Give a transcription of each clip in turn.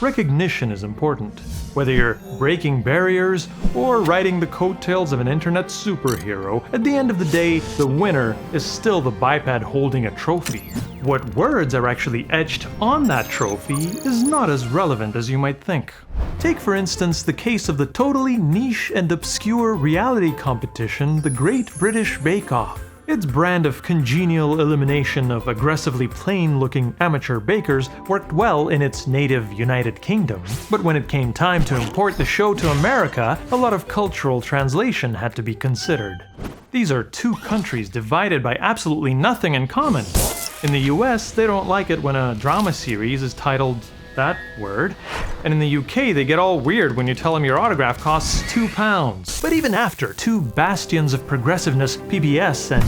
recognition is important. Whether you're breaking barriers or riding the coattails of an internet superhero, at the end of the day, the winner is still the biped holding a trophy. What words are actually etched on that trophy is not as relevant as you might think. Take for instance the case of the totally niche and obscure reality competition, the Great British Bake Off. Its brand of congenial elimination of aggressively plain-looking amateur bakers worked well in its native United Kingdom. But when it came time to import the show to America, a lot of cultural translation had to be considered. These are two countries divided by absolutely nothing in common. In the US, they don't like it when a drama series is titled that word. And in the UK, they get all weird when you tell them your autograph costs £2. But even after two bastions of progressiveness, PBS and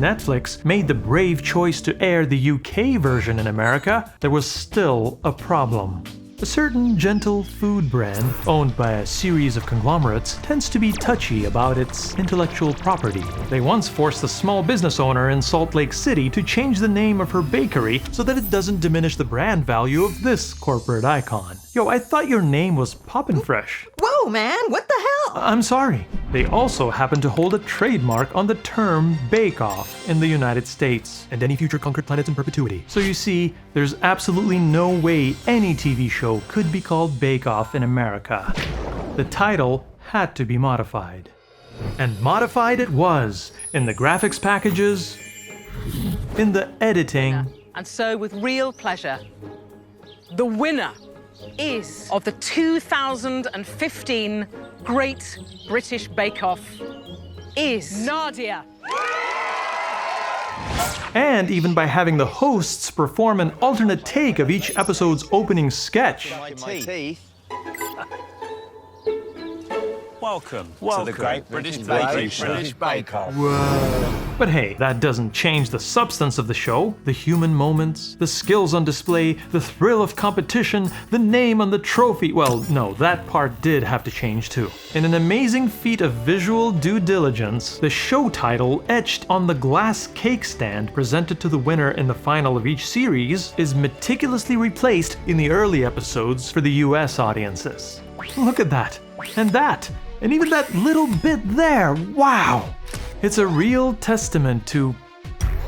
Netflix, made the brave choice to air the UK version in America, there was still a problem. A certain gentle food brand, owned by a series of conglomerates, tends to be touchy about its intellectual property. They once forced a small business owner in Salt Lake City to change the name of her bakery so that it doesn't diminish the brand value of this corporate icon. Yo, I thought your name was Poppin' Fresh. Whoa, man, what the hell? I'm sorry. They also happen to hold a trademark on the term bake-off in the United States, and any future conquered planets in perpetuity. So you see, there's absolutely no way any TV show could be called Bake Off in America. The title had to be modified. And modified it was, in the graphics packages, in the editing. And so, with real pleasure, the winner is of the 2015 Great British Bake Off is Nadia. And even by having the hosts perform an alternate take of each episode's opening sketch. My teeth. Welcome to the Great British Bake Off. But hey, that doesn't change the substance of the show. The human moments, the skills on display, the thrill of competition, the name on the trophy. Well, no, that part did have to change too. In an amazing feat of visual due diligence, the show title etched on the glass cake stand presented to the winner in the final of each series is meticulously replaced in the early episodes for the US audiences. Look at that, and that, and even that little bit there, wow! It's a real testament to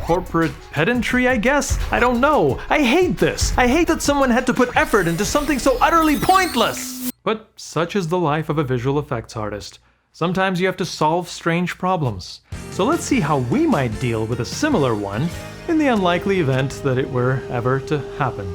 corporate pedantry, I guess? I don't know. I hate this. I hate that someone had to put effort into something so utterly pointless! But such is the life of a visual effects artist. Sometimes you have to solve strange problems. So let's see how we might deal with a similar one in the unlikely event that it were ever to happen.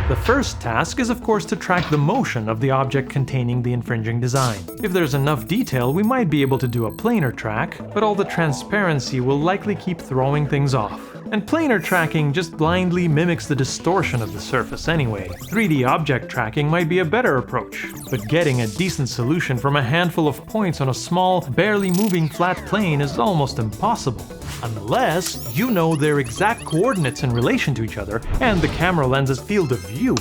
The first task is of course to track the motion of the object containing the infringing design. If there's enough detail, we might be able to do a planar track, but all the transparency will likely keep throwing things off. And planar tracking just blindly mimics the distortion of the surface anyway. 3D object tracking might be a better approach, but getting a decent solution from a handful of points on a small, barely moving flat plane is almost impossible. Unless you know their exact coordinates in relation to each other and the camera lens's field of view.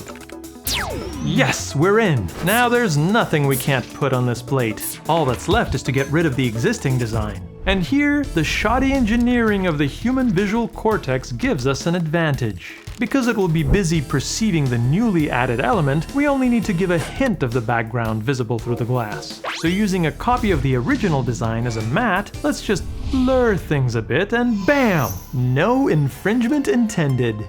Yes, we're in! Now there's nothing we can't put on this plate. All that's left is to get rid of the existing design. And here, the shoddy engineering of the human visual cortex gives us an advantage. Because it will be busy perceiving the newly added element, we only need to give a hint of the background visible through the glass. So using a copy of the original design as a matte, let's just blur things a bit and bam! No infringement intended.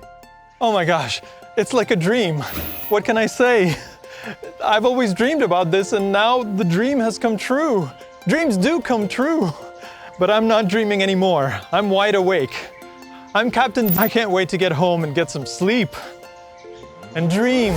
Oh my gosh, it's like a dream. What can I say? I've always dreamed about this and now the dream has come true. Dreams do come true. But I'm not dreaming anymore. I'm wide awake. I'm Captain. I can't wait to get home and get some sleep and dream.